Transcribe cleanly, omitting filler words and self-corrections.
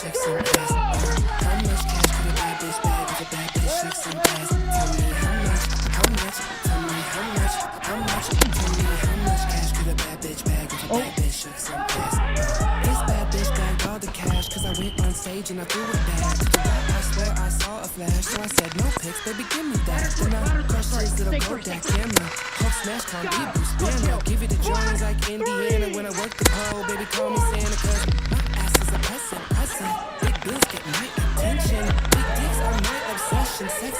shake some ass. How much cash could a bad bitch bag if a bad bitch shake some ass? Tell me how much, tell me how much, tell me how much cash could a bad bitch bag if a bad bitch shake some ass? This bad bitch bagged all the cash, cause I went on stage and I threw it back. I swear I saw a flash, so I said no pics, baby give me that. Then I crushed his little Kodak camera. Hulk smash, calm deep, Bruce Banner. Give it to Jones like Indiana when I work the pole, baby call me Santa, cause my ass is a present. Big bills get my attention, big dicks are my obsession. Sex